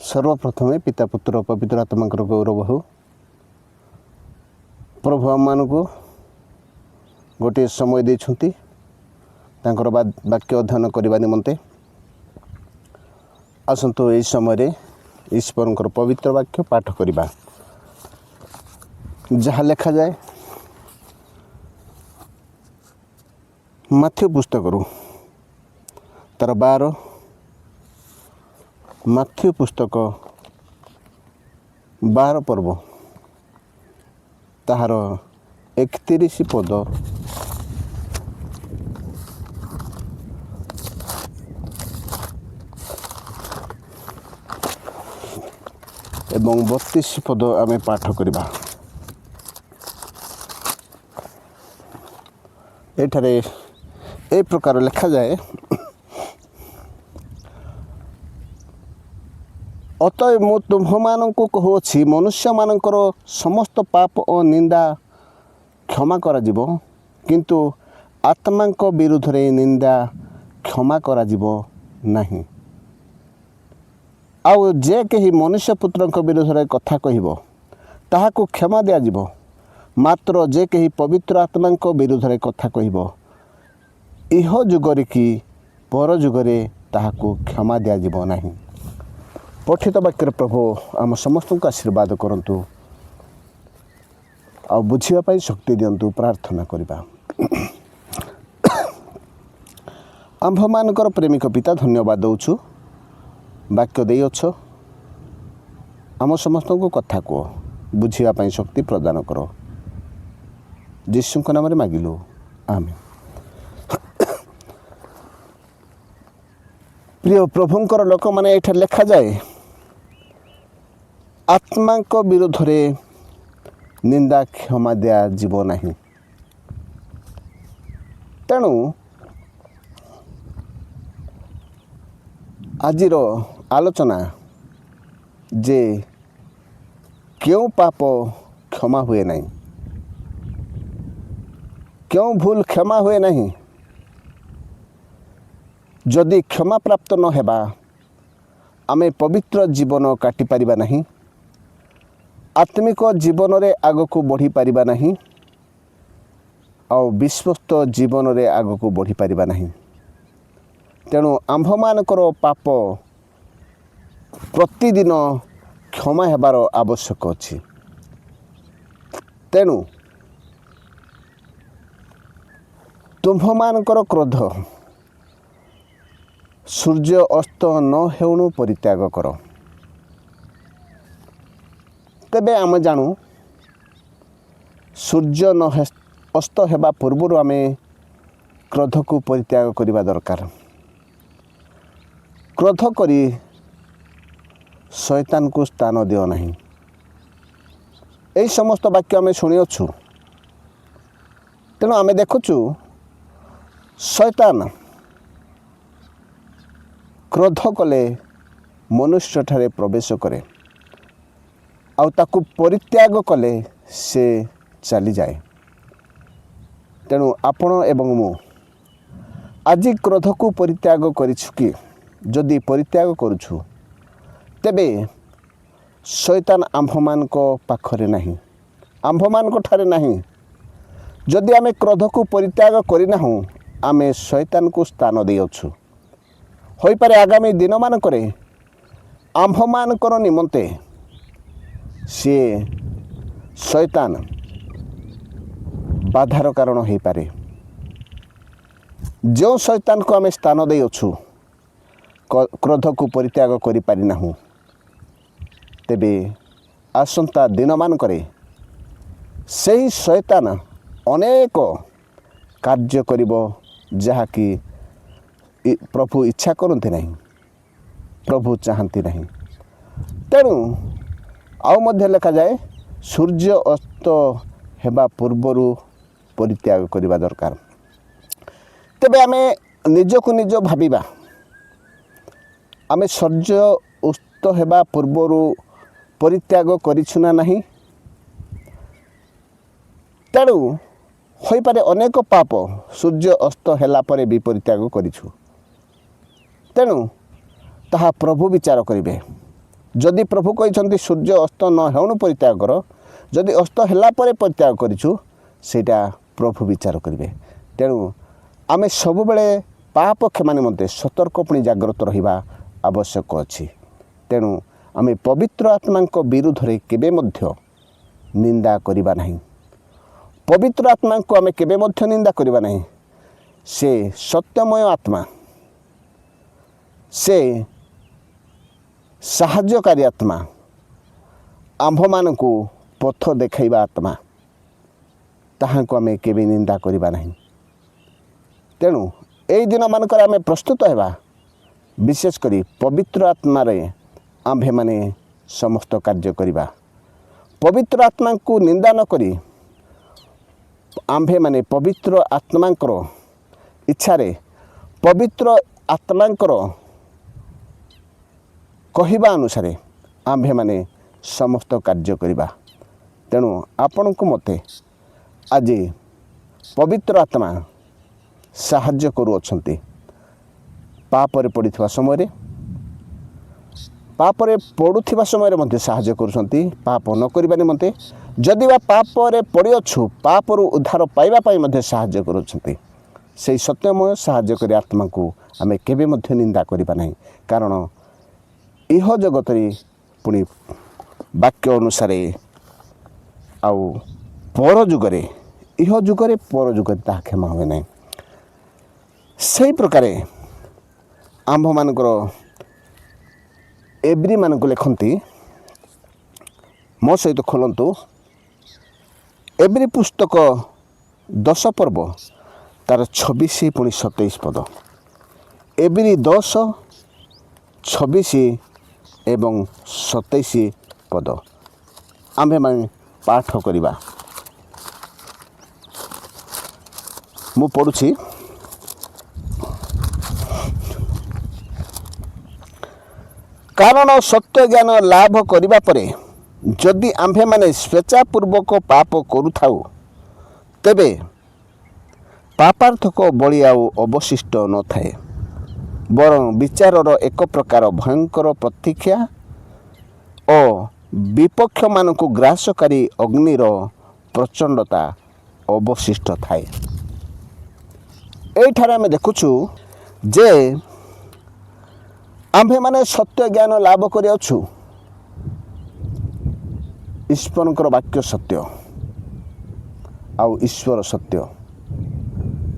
सर्वप्रथमे पिता पुत्र पवित्र आत्मा गौरव हो। प्रभु आम को गोटे समय देछंती वाक्य अध्ययन करने निमंते। आसतु यही समय ईश्वर पवित्र वाक्य पाठ करवा। जहाँ लेखा जाए माथ्यू पुस्तक तार 12 माथ्यू पुस्तक 12 पर्व ताहार 31 पद एवं 32 पद आमे पाठ करबा। एठारे ए प्रकार लिखा जाए, अतएव मु तुम्भमानंकु कहूछि मनुष्य मानकर समस्त पाप और निंदा क्षमा करा जिवो, किंतु आत्मांक विरुद्ध रे निंदा क्षमा करा जिवो नहीं। आउ जे कही मनुष्य पुत्रंक विरुद्ध रे कथा कहिबो ताहाकु क्षमा दिया जिवो, मात्र जे कही पवित्र आत्मांक विरुद्ध रे कथा कहिबो इह जुगरे कि पर जुगरे ताहाकु क्षमा दिया जिवो नहीं। पठित वाक्य प्रभु आम समस्त को आशीर्वाद करंतु आ बुझिबा पई शक्ति दियंतु। प्रार्थना करिबा। आंभ मानकर प्रेमिक पिता धन्यवाद दउछु, वाक्य देई अछो। आम समस्त को कथा को बुझिबा पई शक्ति प्रदान करो। यीशु नाम रे मागिलु, आमेन। प्रिय प्रभुंकर लोक माने एठा लेखा जाए, आत्मांक विरुद्ध रे निंदा क्षमा दिया जीव नहीं। तेणु आजिर आलोचना जे क्यों पाप क्षमा हुए नहीं, क्यों भूल क्षमा हुए नहीं। जदि क्षमा प्राप्त न हेबा आमे पवित्र जीवन काटी पारिबा नहीं, आत्मिक जीवन रे आग को बढ़ी पारिबा नहीं, और विश्वस्त जीवन रे आग को बढ़ी पारिबा नहीं। तेणु आंभ मानकर पाप प्रतिदिन क्षमा हेबार आवश्यक अछि। तेणु तुम्भ मानकर क्रोध सूर्य अस्त न हेउणु परित्याग कर। तेबे आम जानू सूर्य न अस्त हेबा पूर्व आमे क्रोध को परित्याग करिबा दरकार। क्रोध करी शैतान को स्थान दियो नहीं। एई समस्त वाक्य आमे शुणिअछु। तेणु आमे देखुछु शैतान क्रोध कले मनुष्य ठारे प्रवेश करे, आउ ताकू परित्याग कले से चली जाए। तेणु आपण एवं मु आज क्रोध को परित्याग करिछु कि जदि परित्याग करुछु तेबे शैतान आंभमान को पाखरे नहीं, आंभमान को ठारे नहीं। जदि आमे क्रोध को परित्याग करिनाहु आमे शैतान को स्थान देइअछु। होई पारे आगामी दिन मानकरे आंभमानकर निमंते सी शैतान बाधार कारण हो पारे। जो शैतान को आमे स्थान देइअछु क्रोध को परित्याग करि पारि नाहु, तेबे आसंता दिन मानकरे सेही शैतान अनेक कार्य करिबो जहा कि प्रभु इच्छा करते नहीं, प्रभु चाहती नहीं। तेणु आउ मध्य लेखा जाए सूर्य अस्त हेबा पूर्वरु परित्याग करिबा दरकार। तेबे आमे निजको निज भाबिबा, आमे सूर्य अस्त हेबा पूर्वरु परित्याग करिछु ना नहीं। तेणु होई पारे अनेक पाप सूर्य अस्त हेला परे भी परित्याग करिछु। तेणु ताहा प्रभु विचार करिवे। जदि प्रभु कहते सूर्य अस्त न होणु परित्याग कर, जदि अस्त होला परे परित्याग करिछु सेटा प्रभु विचार करेंगे। तेणु आमे सब बेले पाप क्षमा निमंते सतर्क पुणी जाग्रत रहिबा आवश्यक अछि। तेणु आमे पवित्र आत्मा विरुद्ध रे केबे मध्य निंदा करिबा नहीं। पवित्र आत्मा को आमे केबे मध्य निंदा करिबा नहीं। से सत्यमय आत्मा, से साहाय्यकारी आत्मा, आम्भ मान को पथ देखाइबा आत्मा, ताहा को आमे केबे निंदा करिबा नहीं। तेणु एई दिन मानकर आमे प्रस्तुत हेबा, विशेष करी पवित्र आत्मा रे आम्भे माने समस्त कार्य करिबा। पवित्र आत्मा को निंदा न करी आम्भे माने पवित्र आत्मांकर इच्छा रे, पवित्र आत्मांकर कहिबा अनुसारे आम्भे माने समस्त कार्य करिबा। तेणु आपण को मते आज पवित्र आत्मा साहाय्य करूअछंती। पापरे पड़िथिबा समय, पापरे पड़ुथिबा समय मध्य साहाय्य करूछंती पाप न करिबा निमंते। जदि बा पापरे पड़िअछु पापरु उद्धार पाइबा पाई मध्य साहाय्य करूछंती। सेई सत्यमय साहाय्यकारी आत्मा को आमे केबे मध्य निंदा करिबा नहीं। कारण इह जगतरे पुणी वाक्य अनुसार आउ पर जुगरे, इह जुगरे पर जुगरे ताहा क्षमा हुए नहीं। सही प्रकार आम्भ मानकर एब्री मानक लिखती, मो सहित खोलतु एब्री पुस्तक 10 पर्व तार 26 पुणी 27 पद। एब्री 10 26 एवं 27 पद आम्भे माने पाठ करिबा। मु पढ़ुछि, कारण सत्य ज्ञान लाभ करिबा परे जदि आम्भे माने स्वेच्छापूर्वक पाप करुथाउ तेबे पापार्थक बलि आउ अवशिष्ट न थाए, बरं विचारर एक प्रकार भयंकर प्रतीक्षा और विपक्ष मानक ग्रासकारी अग्निर प्रचंडता अवशिष्ट थाए। एठारे आमे देखुछु जे आम्भे माने सत्य ज्ञान लाभ करिअछु। ईश्वरंकर वाक्य सत्य आउ ईश्वर सत्य,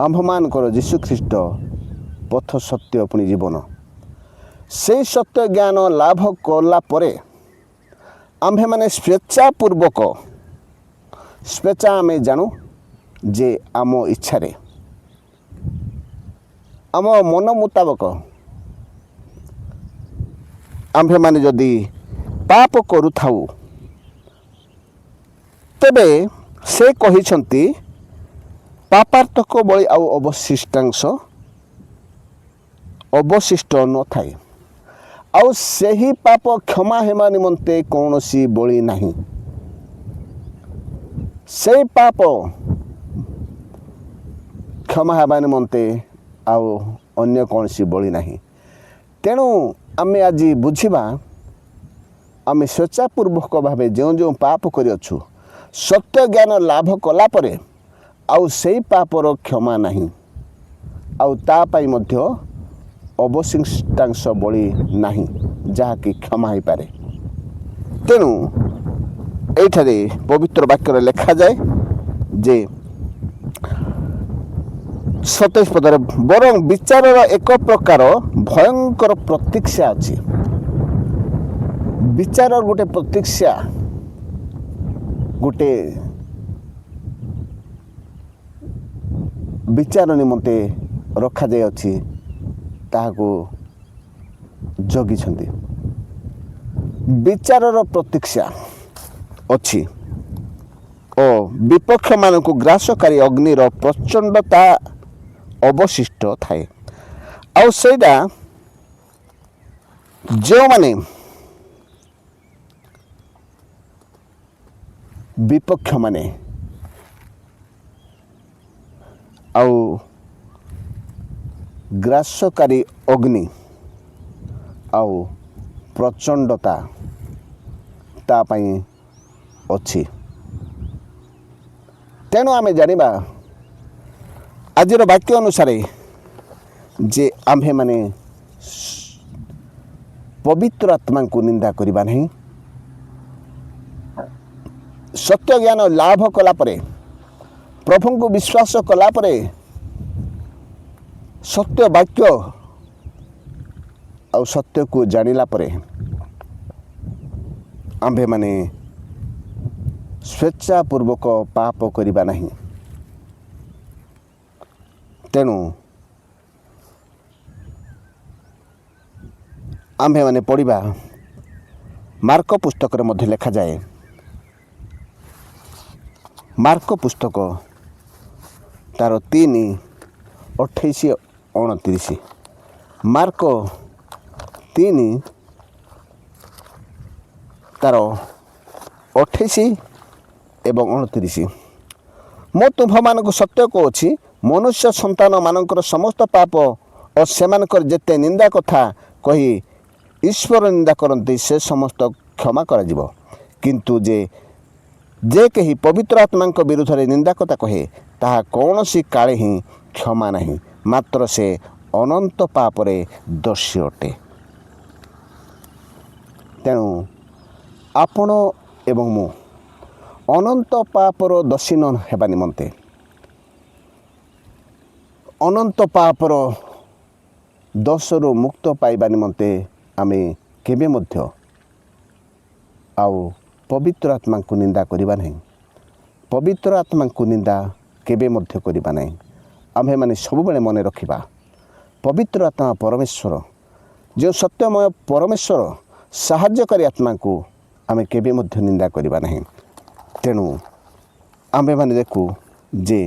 आम्भमानकर जीशु ख्रीष्ट पथ सत्य पुणी जीवन। से सत्य ज्ञान लाभ कला परे आम्भे माने स्वेच्छापूर्वक, स्वेच्छा आमे जानू जे आम इच्छारे आम मन मुताबक आम्भे माने जदि पाप करुथाउ तेबे से कहिछंती पापार्थक बलि आउ अवशिष्टांश अवशिष्ट न थाए, आउ सेही पाप क्षमा हेमा निमंते कौनसी बलि नहीं। से पाप क्षमा हेबा निमंते आउ अन्य कौनसी बलि नहीं। तेणु आमे आज बुझिबा, आमे स्वेच्छापूर्वक भावे जो जो पाप करिअछु सत्य ज्ञान लाभ कला परे आउ सेई पापर क्षमा नहीं, आउ ता पाई मध्य अवशिष्टांश बलि नहीं जहाँकि क्षमा हो पारे। तेणु एठारे पवित्र वाक्य लिखा जाए जे 27 पदरे, बरं विचारर एक प्रकार भयंकर प्रतीक्षा अच्छी। विचार गोटे प्रतीक्षा, गोटे विचार निमंते रखा जाय अछि, ताहाको जगिछंती। विचारर प्रतीक्षा अच्छी और विपक्ष मानक ग्रासकारी अग्निर प्रचंडता अवशिष्ट थाए। आउ सेटा जो माने विपक्ष माने आउ ग्रासकारी अग्नि आउ प्रचंडता ତା ପାଇଁ ଅଛି। ତେଣୁ ଆମେ ଜାଣିବା ଆଜିର ବାକ୍ୟ ଅନୁସାରେ ଯେ ଆମ୍ଭେମାନେ ପବିତ୍ର ଆତ୍ମାଙ୍କୁ ନିନ୍ଦା କରିବା ନାହିଁ। ସତ୍ୟ ଜ୍ଞାନ ଲାଭ କଲା ପରେ, ପ୍ରଭୁଙ୍କୁ ବିଶ୍ୱାସ କଲା ପରେ, ସତ୍ୟ ବାକ୍ୟ ଆଉ ସତ୍ୟକୁ ଜାଣିଲା ପରେ ଆମ୍ଭେମାନେ ସ୍ୱେଚ୍ଛାପୂର୍ବକ ପାପ କରିବା ନାହିଁ। ତେଣୁ ଆମ୍ଭେମାନେ ପଢ଼ିବା ମାର୍କ ପୁସ୍ତକରେ ମଧ୍ୟ ଲେଖାଯାଏ। ମାର୍କ ପୁସ୍ତକ ତାର 3:28-29। ମାର୍କ 3 ତାର 28 ଏବଂ 29। ମୁଁ ତୁମ୍ଭମାନଙ୍କୁ ସତ୍ୟ କହୁଛି, ମନୁଷ୍ୟ ସନ୍ତାନମାନଙ୍କର ସମସ୍ତ ପାପ ଓ ସେମାନଙ୍କର ଯେତେ ନିନ୍ଦା କଥା କହି ଈଶ୍ୱର ନିନ୍ଦା କରନ୍ତି ସେ ସମସ୍ତ କ୍ଷମା କରାଯିବ। କିନ୍ତୁ ଯେ କେହି ପବିତ୍ର ଆତ୍ମାଙ୍କ ବିରୁଦ୍ଧରେ ନିନ୍ଦା କଥା କହେ ତାହା କୌଣସି କାଳେ ହିଁ କ୍ଷମା ନାହିଁ, ମାତ୍ର ସେ ଅନନ୍ତ ପାପରେ ଦୋଷୀ ଅଟେ। ତେଣୁ ଆପଣ ଏବଂ ମୁଁ ଅନନ୍ତ ପାପର ଦୋଷୀ ନ ହେବା ନିମନ୍ତେ, ଅନନ୍ତ ପାପର ଦୋଷରୁ ମୁକ୍ତ ପାଇବା ନିମନ୍ତେ ଆମେ କେବେ ମଧ୍ୟ ଆଉ ପବିତ୍ର ଆତ୍ମାଙ୍କୁ ନିନ୍ଦା କରିବା ନାହିଁ। ପବିତ୍ର ଆତ୍ମାଙ୍କୁ ନିନ୍ଦା କେବେ ମଧ୍ୟ କରିବା ନାହିଁ। ଆମ୍ଭେମାନେ ସବୁବେଳେ ମନେ ରଖିବା, ପବିତ୍ର ଆତ୍ମା ପରମେଶ୍ୱର, ଯେଉଁ ସତ୍ୟମୟ ପରମେଶ୍ୱର ସାହାଯ୍ୟକାରୀ ଆତ୍ମାଙ୍କୁ ଆମେ କେବେ ମଧ୍ୟ ନିନ୍ଦା କରିବା ନାହିଁ। ତେଣୁ ଆମ୍ଭେମାନେ ଦେଖୁ ଯେ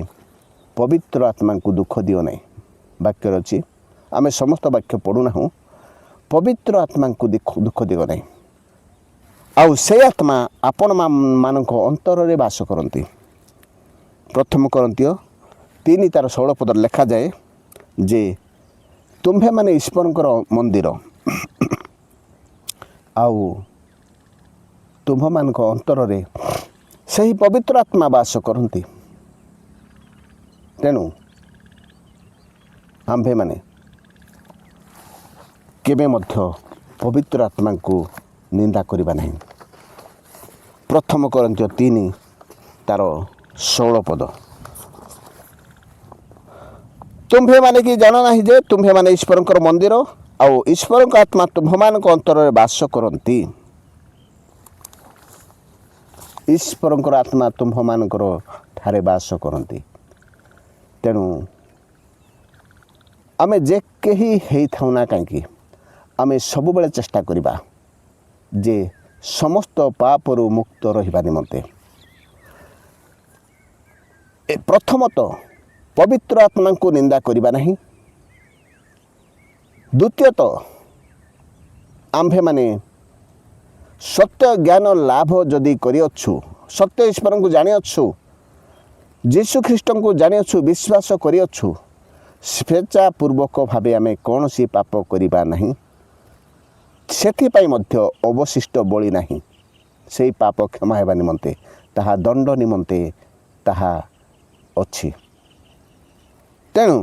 ପବିତ୍ର ଆତ୍ମାଙ୍କୁ ଦୁଃଖ ଦିଅ ନାହିଁ। ବାକ୍ୟରେ ଅଛି, ଆମେ ସମସ୍ତ ବାକ୍ୟ ପଢ଼ୁନାହୁଁ। ପବିତ୍ର ଆତ୍ମାଙ୍କୁ ଦୁଃଖ ଦିଅ ନାହିଁ। ଆଉ ସେ ଆତ୍ମା ଆପଣମାନଙ୍କ ଅନ୍ତରରେ ବାସ କରନ୍ତି। ପ୍ରଥମ କରନ୍ତୀୟ 3 ତାର 16 ପଦରେ ଲେଖାଯାଏ ଯେ ତୁମ୍ଭେମାନେ ଈଶ୍ୱରଙ୍କର ମନ୍ଦିର ଆଉ ତୁମ୍ଭମାନଙ୍କ ଅନ୍ତରରେ ସେହି ପବିତ୍ର ଆତ୍ମା ବାସ କରନ୍ତି। ତେଣୁ ଆମ୍ଭେମାନେ କେବେ ମଧ୍ୟ ପବିତ୍ର ଆତ୍ମାଙ୍କୁ ନିନ୍ଦା କରିବା ନାହିଁ। ପ୍ରଥମ କରନ୍ତୀୟ 3 ତାର 16 ପଦ। ତୁମ୍ଭେମାନେ କି ଜାଣ ନାହିଁ ଯେ ତୁମ୍ଭେମାନେ ଈଶ୍ୱରଙ୍କର ମନ୍ଦିର ଆଉ ଈଶ୍ୱରଙ୍କ ଆତ୍ମା ତୁମ୍ଭମାନଙ୍କ ଅନ୍ତରରେ ବାସ କରନ୍ତି। ଈଶ୍ୱରଙ୍କର ଆତ୍ମା ତୁମ୍ଭମାନଙ୍କର ଠାରେ ବାସ କରନ୍ତି। ତେଣୁ ଆମେ ଯେ କେହି ହେଇଥାଉ ନା କାହିଁକି, ଆମେ ସବୁବେଳେ ଚେଷ୍ଟା କରିବା ଯେ ସମସ୍ତ ପାପରୁ ମୁକ୍ତ ରହିବା ନିମନ୍ତେ। ପ୍ରଥମତଃ ପବିତ୍ର ଆତ୍ମାଙ୍କୁ ନିନ୍ଦା କରିବା ନାହିଁ। ଦ୍ୱିତୀୟତଃ ଆମ୍ଭେମାନେ ସତ୍ୟ ଜ୍ଞାନ ଲାଭ ଯଦି କରିଅଛୁ, ସତ୍ୟ ଈଶ୍ୱରଙ୍କୁ ଜାଣିଅଛୁ, ଯୀଶୁ ଖ୍ରୀଷ୍ଟଙ୍କୁ ଜାଣିଅଛୁ, ବିଶ୍ୱାସ କରିଅଛୁ, ସ୍ୱେଚ୍ଛାପୂର୍ବକ ଭାବେ ଆମେ କୌଣସି ପାପ କରିବା ନାହିଁ। ସେଥିପାଇଁ ମଧ୍ୟ ଅବଶିଷ୍ଟ ବଳି ନାହିଁ। ସେହି ପାପ କ୍ଷମା ହେବା ନିମନ୍ତେ, ତାହା ଦଣ୍ଡ ନିମନ୍ତେ ତାହା ଅଛି। ତେଣୁ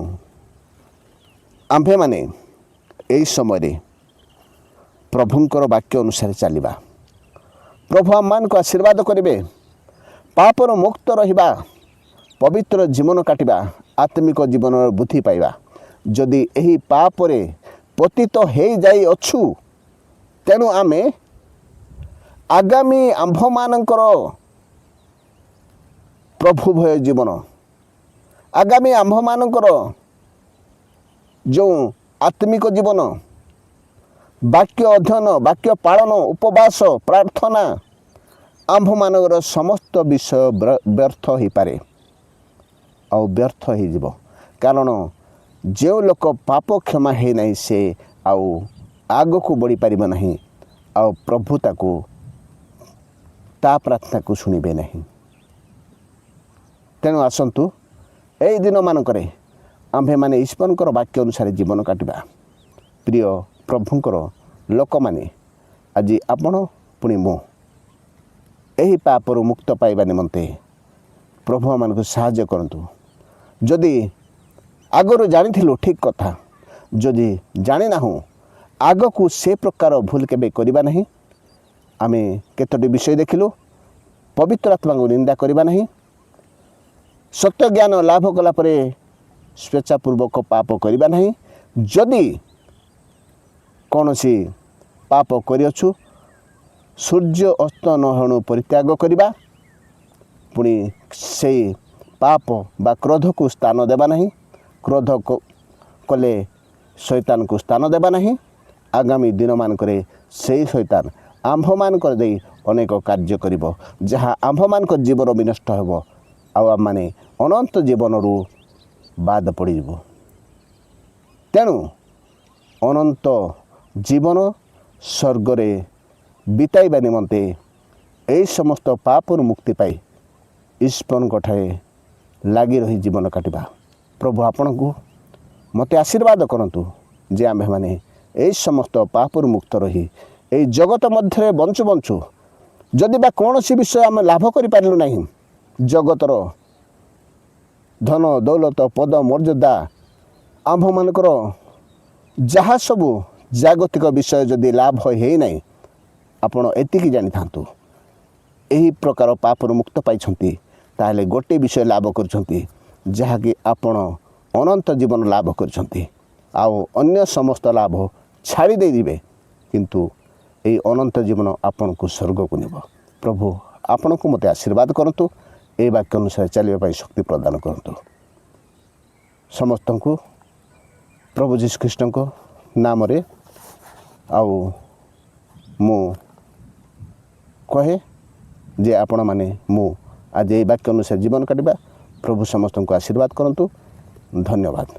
ଆମ୍ଭେମାନେ ଏହି ସମୟରେ ପ୍ରଭୁଙ୍କର ବାକ୍ୟ ଅନୁସାରେ ଚାଲିବା। ପ୍ରଭୁ ଆମମାନଙ୍କୁ ଆଶୀର୍ବାଦ କରିବେ। ପାପରୁ ମୁକ୍ତ ରହିବା, ପବିତ୍ର ଜୀବନ କାଟିବା, ଆତ୍ମିକ ଜୀବନର ବୃଦ୍ଧି ପାଇବା। ଯଦି ଏହି ପାପରେ ପତିତ ହୋଇଯାଇଅଛୁ, ତେଣୁ ଆମେ ଆଗାମୀ ଆମ୍ଭମାନଙ୍କର ପ୍ରଭୁ ଭୟ ଜୀବନ, ଆଗାମୀ ଆମ୍ଭମାନଙ୍କର ଯେଉଁ ଆତ୍ମିକ ଜୀବନ, ବାକ୍ୟ ଅଧ୍ୟୟନ, ବାକ୍ୟ ପାଳନ, ଉପବାସ, ପ୍ରାର୍ଥନା, ଆମ୍ଭମାନଙ୍କର ସମସ୍ତ ବିଷୟ ବ୍ୟର୍ଥ ହୋଇପାରେ ଆଉ ବ୍ୟର୍ଥ ହୋଇଯିବ। କାରଣ ଯେଉଁ ଲୋକ ପାପ କ୍ଷମା ହୋଇନାହିଁ ସେ ଆଉ ଆଗକୁ ବଢ଼ିପାରିବ ନାହିଁ, ଆଉ ପ୍ରଭୁ ତାକୁ ତା ପ୍ରାର୍ଥନାକୁ ଶୁଣିବେ ନାହିଁ। ତେଣୁ ଆସନ୍ତୁ ଏହି ଦିନମାନଙ୍କରେ ଆମ୍ଭେମାନେ ଈଶ୍ୱରଙ୍କର ବାକ୍ୟ ଅନୁସାରେ ଜୀବନ କାଟିବା। ପ୍ରିୟ ପ୍ରଭୁଙ୍କର ଲୋକମାନେ, ଆଜି ଆପଣ ପୁଣି ମୁଁ ଏହି ପାପରୁ ମୁକ୍ତ ପାଇବା ନିମନ୍ତେ ପ୍ରଭୁ ଆମମାନଙ୍କୁ ସାହାଯ୍ୟ କରନ୍ତୁ। ଯଦି ଆଗରୁ ଜାଣିଥିଲୁ ଠିକ୍ କଥା, ଯଦି ଜାଣିନାହୁଁ ଆଗକୁ ସେ ପ୍ରକାର ଭୁଲ କେବେ କରିବା ନାହିଁ। ଆମେ କେତୋଟି ବିଷୟ ଦେଖିଲୁ। ପବିତ୍ର ଆତ୍ମାଙ୍କୁ ନିନ୍ଦା କରିବା ନାହିଁ, ସତ୍ୟ ଜ୍ଞାନ ଲାଭ କଲା ପରେ ସ୍ୱେଚ୍ଛାପୂର୍ବକ ପାପ କରିବା ନାହିଁ। ଯଦି କୌଣସି ପାପ କରିଅଛୁ ସୂର୍ଯ୍ୟ ଅସ୍ତ ନହଣୁ ପରିତ୍ୟାଗ କରିବା। ପୁଣି ସେଇ ପାପ ବା କ୍ରୋଧକୁ ସ୍ଥାନ ଦେବା ନାହିଁ। କ୍ରୋଧ କଲେ ଶୈତାନକୁ ସ୍ଥାନ ଦେବା ନାହିଁ। ଆଗାମୀ ଦିନମାନଙ୍କରେ ସେଇ ଶୈତାନ ଆମ୍ଭମାନଙ୍କର ଦେଇ ଅନେକ କାର୍ଯ୍ୟ କରିବ, ଯାହା ଆମ୍ଭମାନଙ୍କ ଜୀବନ ବିନଷ୍ଟ ହେବ, ଆଉ ଆମମାନେ ଅନନ୍ତ ଜୀବନରୁ ବାଦ ପଡ଼ିଯିବ। ତେଣୁ ଅନନ୍ତ ଜୀବନ ସ୍ୱର୍ଗରେ ବିତାଇବା ନିମନ୍ତେ ଏହି ସମସ୍ତ ପାପରୁ ମୁକ୍ତି ପାଇ ଈଶ୍ୱରଙ୍କଠାରେ ଲାଗି ରହି ଜୀବନ କାଟିବା। ପ୍ରଭୁ ଆପଣଙ୍କୁ ମୋତେ ଆଶୀର୍ବାଦ କରନ୍ତୁ ଯେ ଆମ୍ଭେମାନେ ଏହି ସମସ୍ତ ପାପରୁ ମୁକ୍ତ ରହି ଏହି ଜଗତ ମଧ୍ୟରେ ବଞ୍ଚୁ ବଞ୍ଚୁ ଯଦି ବା କୌଣସି ବିଷୟ ଆମେ ଲାଭ କରିପାରିଲୁ ନାହିଁ, ଜଗତର ଧନ ଦୌଲତ ପଦ ମର୍ଯ୍ୟାଦା ଆମ୍ଭମାନଙ୍କର ଯାହା ସବୁ ଜାଗତିକ ବିଷୟ ଯଦି ଲାଭ ହେଇନାହିଁ, ଆପଣ ଏତିକି ଜାଣିଥାନ୍ତୁ ଏହି ପ୍ରକାର ପାପରୁ ମୁକ୍ତ ପାଇଛନ୍ତି, ତାହେଲେ ଗୋଟିଏ ବିଷୟ ଲାଭ କରିଛନ୍ତି, ଯାହାକି ଆପଣ ଅନନ୍ତ ଜୀବନ ଲାଭ କରିଛନ୍ତି। ଆଉ ଅନ୍ୟ ସମସ୍ତ ଲାଭ ଛାଡ଼ି ଦେଇଯିବେ, କିନ୍ତୁ ଏହି ଅନନ୍ତ ଜୀବନ ଆପଣଙ୍କୁ ସ୍ୱର୍ଗକୁ ନେବ। ପ୍ରଭୁ ଆପଣଙ୍କୁ ମୋତେ ଆଶୀର୍ବାଦ କରନ୍ତୁ। ଏହି ବାକ୍ୟ ଅନୁସାରେ ଚାଲିବା ପାଇଁ ଶକ୍ତି ପ୍ରଦାନ କରନ୍ତୁ। ସମସ୍ତଙ୍କୁ ପ୍ରଭୁ ଯୀଶୁଖ୍ରୀଷ୍ଟଙ୍କ ନାମରେ ଆଉ ମୁଁ କହେ ଯେ ଆପଣମାନେ ମୁଁ ଆଜି ଏହି ବାକ୍ୟ ଅନୁସାରେ ଜୀବନ କାଟିବା। ପ୍ରଭୁ ସମସ୍ତଙ୍କୁ ଆଶୀର୍ବାଦ କରନ୍ତୁ। ଧନ୍ୟବାଦ।